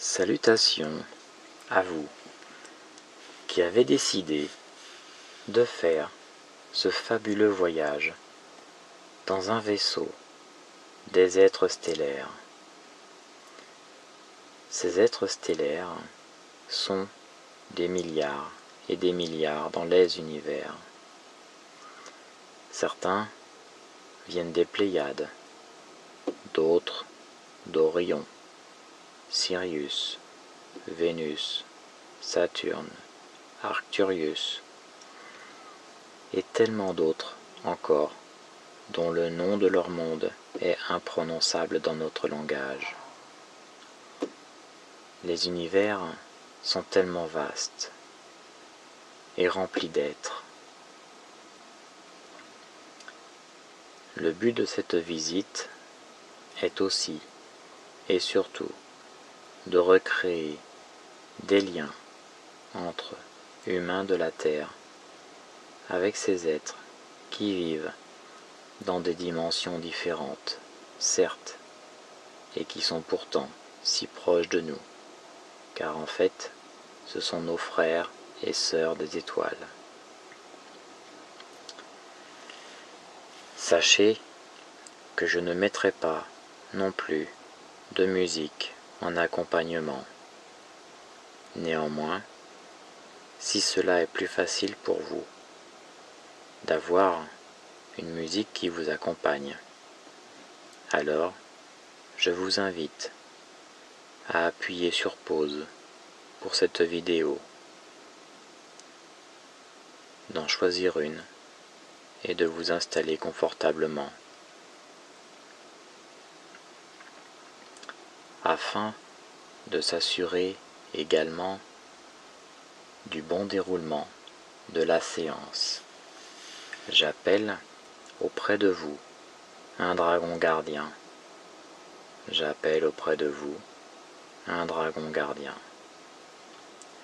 Salutations à vous qui avez décidé de faire ce fabuleux voyage dans un vaisseau des êtres stellaires. Ces êtres stellaires sont des milliards et des milliards dans les univers. Certains viennent des Pléiades, d'autres d'Orion, Sirius, Vénus, Saturne, Arcturus, et tellement d'autres encore, dont le nom de leur monde est imprononçable dans notre langage. Les univers sont tellement vastes et remplis d'êtres. Le but de cette visite est aussi et surtout de recréer des liens entre humains de la Terre avec ces êtres qui vivent dans des dimensions différentes, certes, et qui sont pourtant si proches de nous, car en fait, ce sont nos frères et sœurs des étoiles. Sachez que je ne mettrai pas non plus de musique en accompagnement. Néanmoins, si cela est plus facile pour vous d'avoir une musique qui vous accompagne, alors je vous invite à appuyer sur pause pour cette vidéo, d'en choisir une et de vous installer confortablement. Afin de s'assurer également du bon déroulement de la séance, j'appelle auprès de vous un dragon gardien. J'appelle auprès de vous un dragon gardien.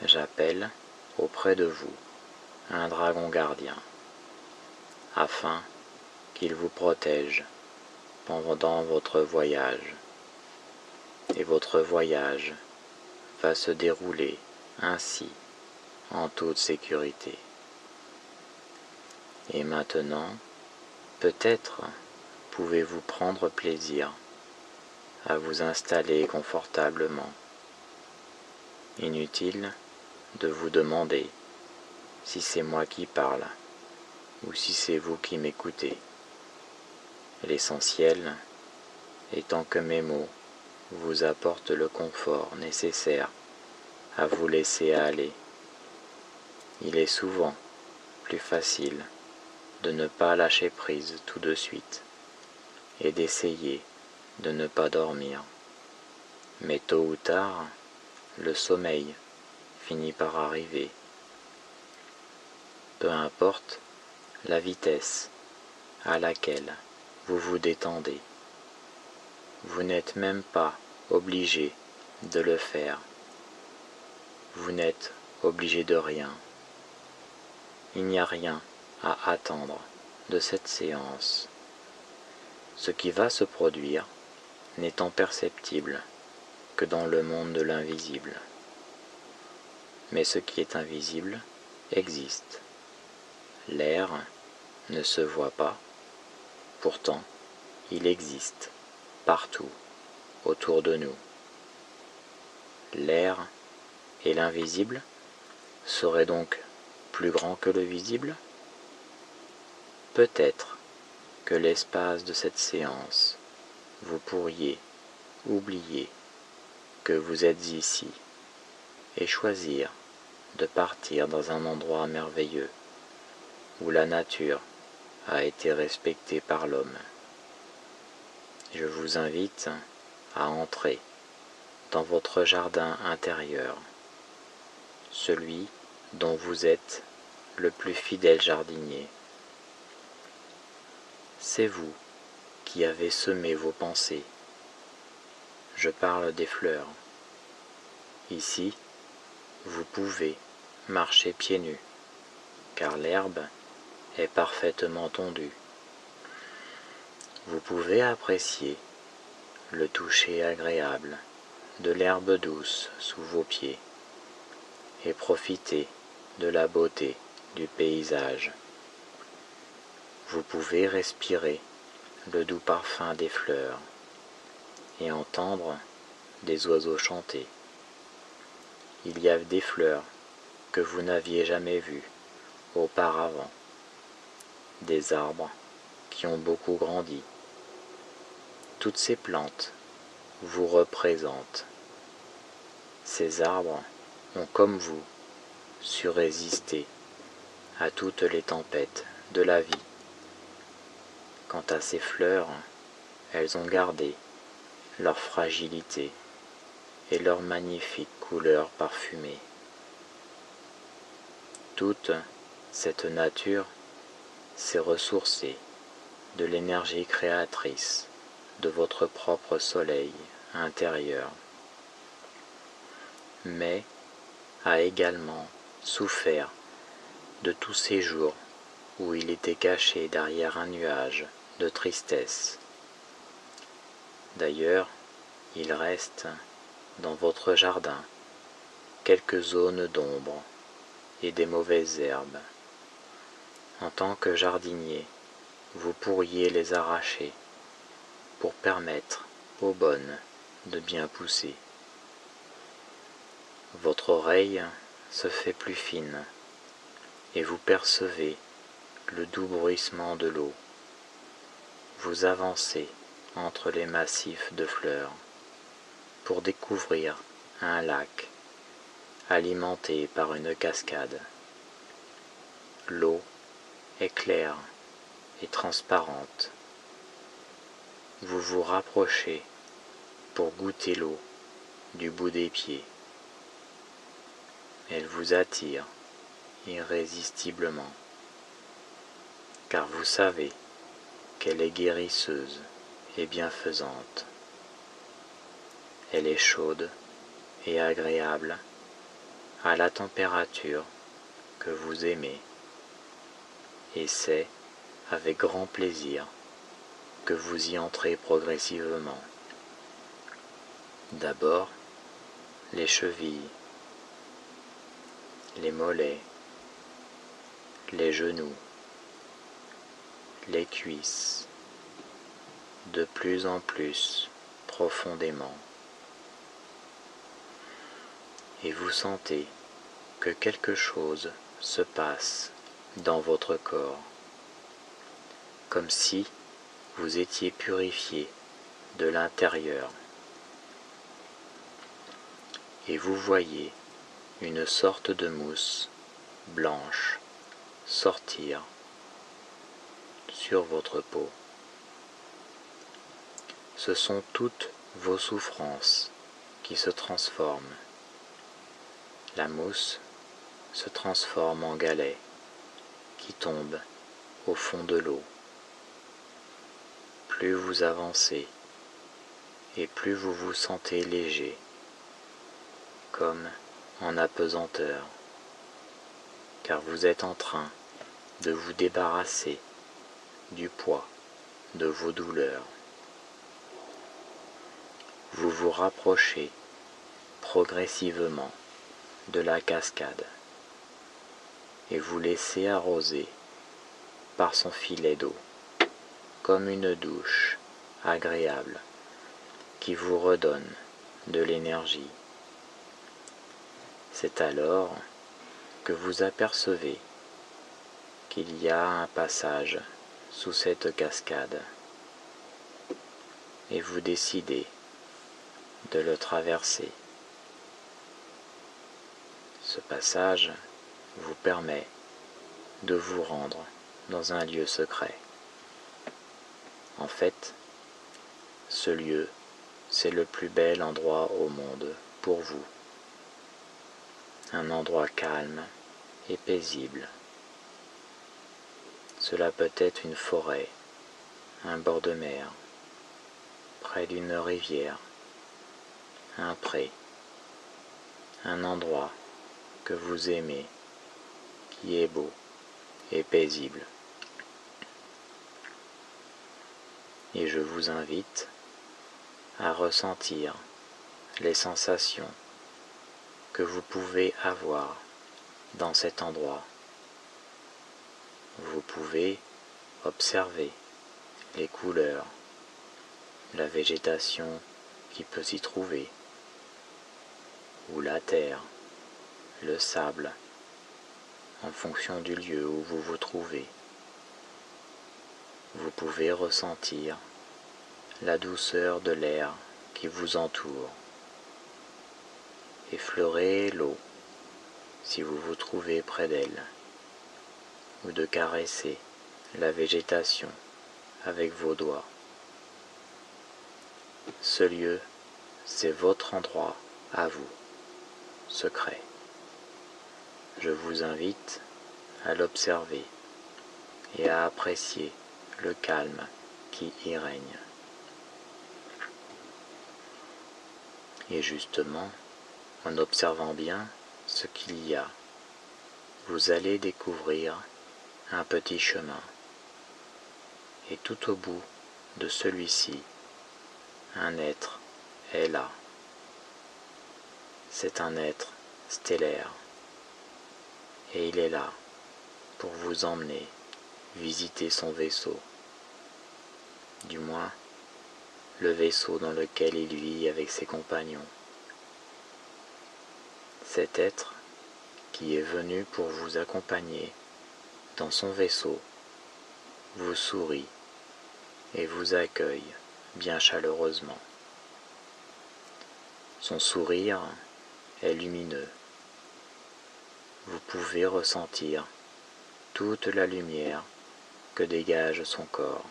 J'appelle auprès de vous un dragon gardien, afin qu'il vous protège pendant votre voyage. Et votre voyage va se dérouler ainsi, en toute sécurité. Et maintenant, peut-être pouvez-vous prendre plaisir à vous installer confortablement. Inutile de vous demander si c'est moi qui parle ou si c'est vous qui m'écoutez. L'essentiel étant que mes mots vous apportent le confort nécessaire à vous laisser aller. Il est souvent plus facile de ne pas lâcher prise tout de suite et d'essayer de ne pas dormir. Mais tôt ou tard, le sommeil finit par arriver. Peu importe la vitesse à laquelle vous vous détendez, vous n'êtes même pas obligé de le faire. Vous n'êtes obligé de rien. Il n'y a rien à attendre de cette séance. Ce qui va se produire n'étant perceptible que dans le monde de l'invisible. Mais ce qui est invisible existe. L'air ne se voit pas, pourtant il existe partout autour de nous. L'air et l'invisible seraient donc plus grands que le visible? Peut-être que l'espace de cette séance, vous pourriez oublier que vous êtes ici et choisir de partir dans un endroit merveilleux où la nature a été respectée par l'homme. Je vous invite à entrer dans votre jardin intérieur, celui dont vous êtes le plus fidèle jardinier. C'est vous qui avez semé vos pensées. Je parle des fleurs. Ici, vous pouvez marcher pieds nus, car l'herbe est parfaitement tondue. Vous pouvez apprécier le toucher agréable de l'herbe douce sous vos pieds et profitez de la beauté du paysage. Vous pouvez respirer le doux parfum des fleurs et entendre des oiseaux chanter. Il y a des fleurs que vous n'aviez jamais vues auparavant, des arbres qui ont beaucoup grandi. Toutes ces plantes vous représentent. Ces arbres ont, comme vous, su résister à toutes les tempêtes de la vie. Quant à ces fleurs, elles ont gardé leur fragilité et leur magnifique couleur parfumée. Toute cette nature s'est ressourcée de l'énergie créatrice de votre propre soleil intérieur, mais a également souffert de tous ces jours où il était caché derrière un nuage de tristesse. D'ailleurs, il reste dans votre jardin quelques zones d'ombre et des mauvaises herbes. En tant que jardinier, vous pourriez les arracher pour permettre aux bonnes de bien pousser. Votre oreille se fait plus fine et vous percevez le doux bruissement de l'eau. Vous avancez entre les massifs de fleurs pour découvrir un lac alimenté par une cascade. L'eau est claire et transparente. Vous vous rapprochez pour goûter l'eau du bout des pieds. Elle vous attire irrésistiblement, car vous savez qu'elle est guérisseuse et bienfaisante. Elle est chaude et agréable à la température que vous aimez, et c'est avec grand plaisir que vous y entrez progressivement. D'abord, les chevilles, les mollets, les genoux, les cuisses, de plus en plus profondément. Et vous sentez que quelque chose se passe dans votre corps, comme si vous étiez purifié de l'intérieur. Et vous voyez une sorte de mousse blanche sortir sur votre peau. Ce sont toutes vos souffrances qui se transforment. La mousse se transforme en galets qui tombent au fond de l'eau. Plus vous avancez et plus vous vous sentez léger, comme en apesanteur, car vous êtes en train de vous débarrasser du poids de vos douleurs. Vous vous rapprochez progressivement de la cascade et vous laissez arroser par son filet d'eau, comme une douche agréable qui vous redonne de l'énergie. C'est alors que vous apercevez qu'il y a un passage sous cette cascade et vous décidez de le traverser. Ce passage vous permet de vous rendre dans un lieu secret. En fait, ce lieu, c'est le plus bel endroit au monde pour vous. Un endroit calme et paisible. Cela peut être une forêt, un bord de mer, près d'une rivière, un pré, un endroit que vous aimez, qui est beau et paisible. Et je vous invite à ressentir les sensations que vous pouvez avoir dans cet endroit. Vous pouvez observer les couleurs, la végétation qui peut s'y trouver, ou la terre, le sable, en fonction du lieu où vous vous trouvez. Vous pouvez ressentir la douceur de l'air qui vous entoure. Effleurer l'eau si vous vous trouvez près d'elle, ou de caresser la végétation avec vos doigts. Ce lieu, c'est votre endroit à vous, secret. Je vous invite à l'observer et à apprécier le calme qui y règne. Et justement, en observant bien ce qu'il y a, vous allez découvrir un petit chemin. Et tout au bout de celui-ci, un être est là. C'est un être stellaire. Et il est là pour vous emmener visiter son vaisseau. Du moins, le vaisseau dans lequel il vit avec ses compagnons. Cet être qui est venu pour vous accompagner dans son vaisseau vous sourit et vous accueille bien chaleureusement. Son sourire est lumineux. Vous pouvez ressentir toute la lumière que dégage son corps.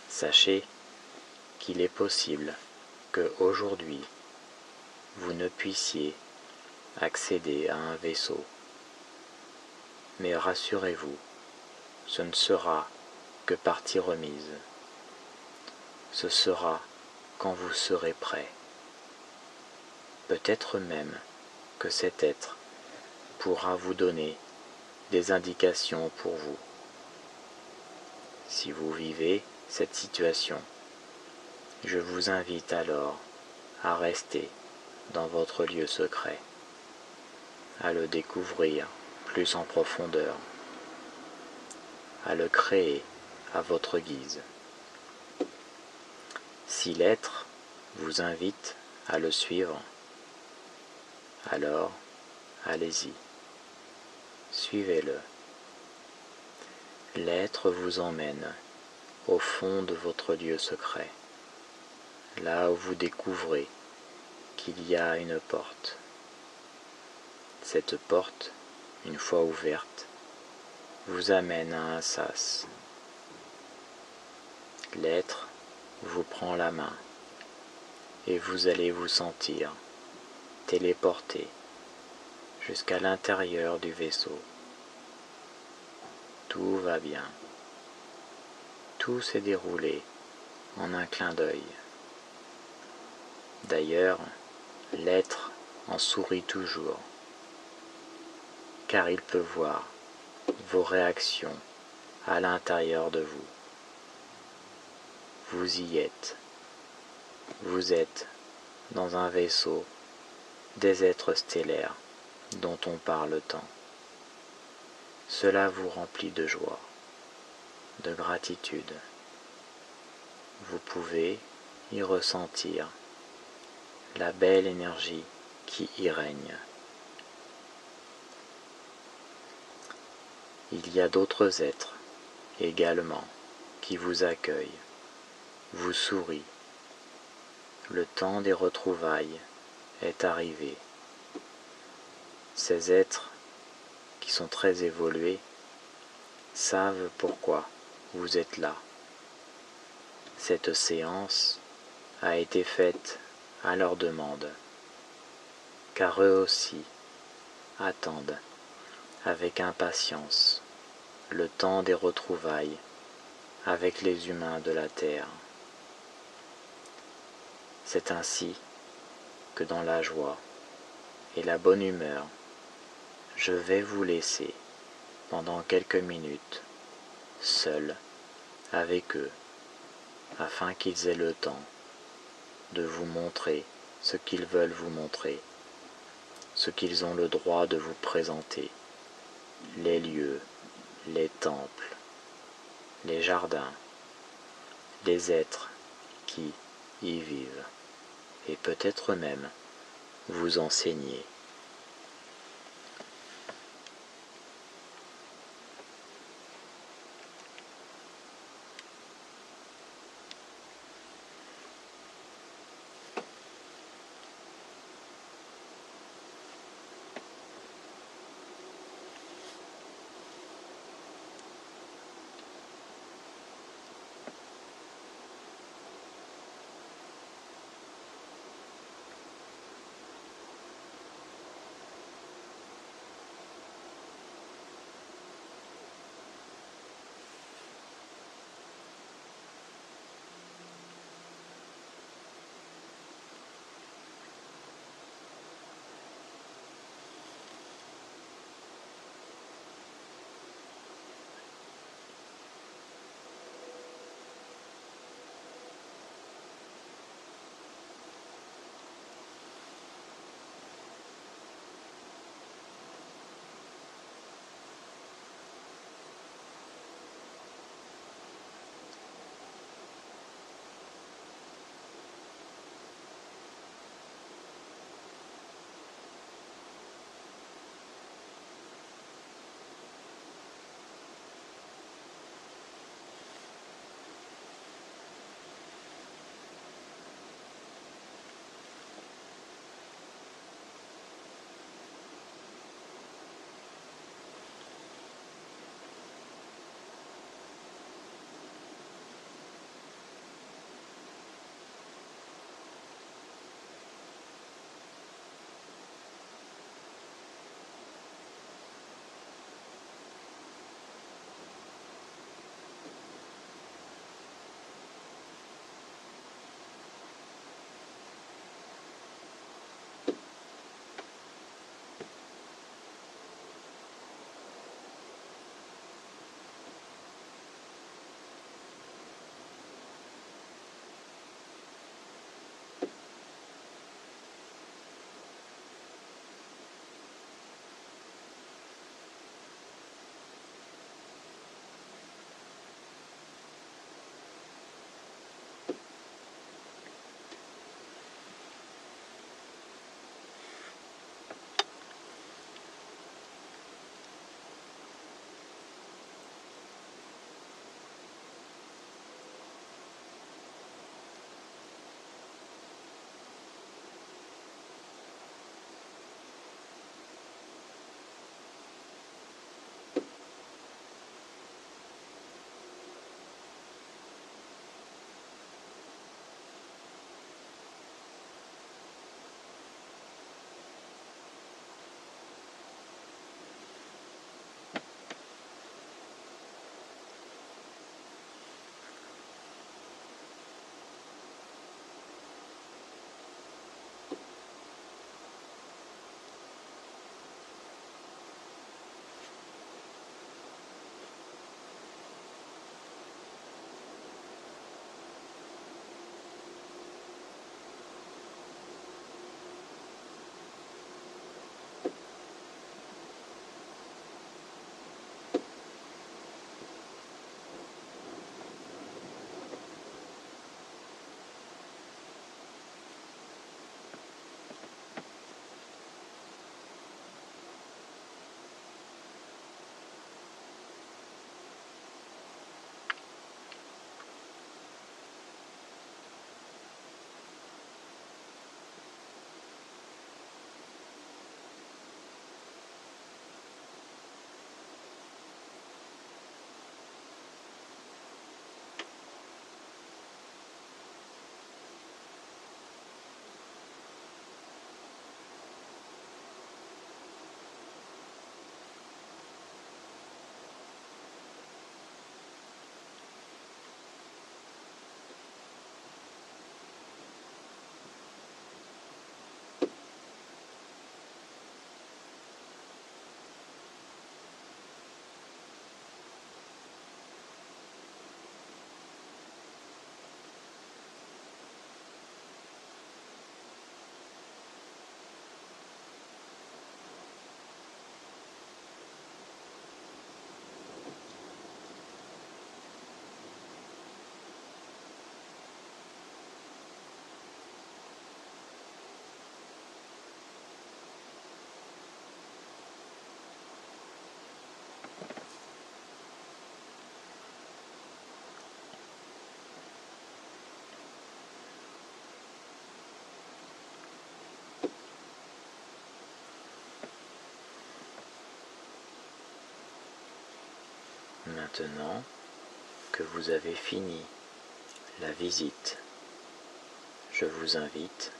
Sachez qu'il est possible que aujourd'hui vous ne puissiez accéder à un vaisseau. Mais rassurez-vous, ce ne sera que partie remise. Ce sera quand vous serez prêt. Peut-être même que cet être pourra vous donner des indications pour vous. Si vous vivez cette situation, je vous invite alors à rester dans votre lieu secret, à le découvrir plus en profondeur, à le créer à votre guise. Si l'être vous invite à le suivre, alors allez-y, suivez-le. L'être vous emmène au fond de votre lieu secret, là où vous découvrez qu'il y a une porte. Cette porte, une fois ouverte, vous amène à un sas. L'être vous prend la main et vous allez vous sentir téléporté jusqu'à l'intérieur du vaisseau. Tout va bien. Tout s'est déroulé en un clin d'œil. D'ailleurs, l'être en sourit toujours, car il peut voir vos réactions à l'intérieur de vous. Vous y êtes. Vous êtes dans un vaisseau des êtres stellaires dont on parle tant. Cela vous remplit de joie, de gratitude. Vous pouvez y ressentir la belle énergie qui y règne. Il y a d'autres êtres également qui vous accueillent, vous sourient. Le temps des retrouvailles est arrivé. Ces êtres, qui sont très évolués, savent pourquoi vous êtes là. Cette séance a été faite à leur demande, car eux aussi attendent avec impatience le temps des retrouvailles avec les humains de la Terre. C'est ainsi que dans la joie et la bonne humeur, je vais vous laisser pendant quelques minutes seul avec eux, afin qu'ils aient le temps de vous montrer ce qu'ils veulent vous montrer, ce qu'ils ont le droit de vous présenter, les lieux, les temples, les jardins, les êtres qui y vivent, et peut-être même vous enseigner. Maintenant que vous avez fini la visite, je vous invite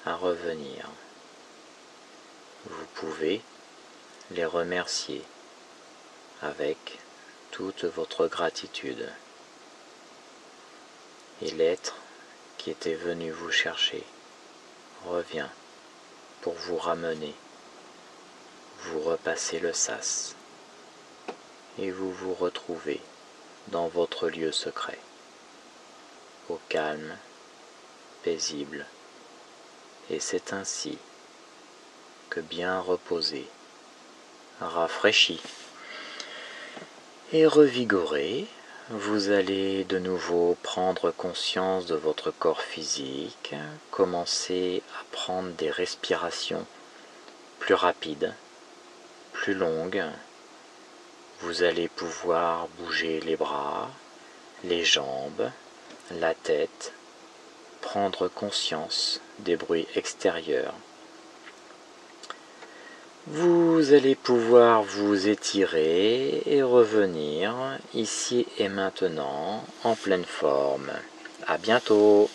à revenir. Vous pouvez les remercier avec toute votre gratitude. Et l'être qui était venu vous chercher revient pour vous ramener. Vous repassez le sas et vous vous retrouvez dans votre lieu secret, au calme, paisible, et c'est ainsi que bien reposé, rafraîchi et revigoré, vous allez de nouveau prendre conscience de votre corps physique, commencer à prendre des respirations plus rapides, plus longues. Vous allez pouvoir bouger les bras, les jambes, la tête, prendre conscience des bruits extérieurs. Vous allez pouvoir vous étirer et revenir ici et maintenant en pleine forme. À bientôt!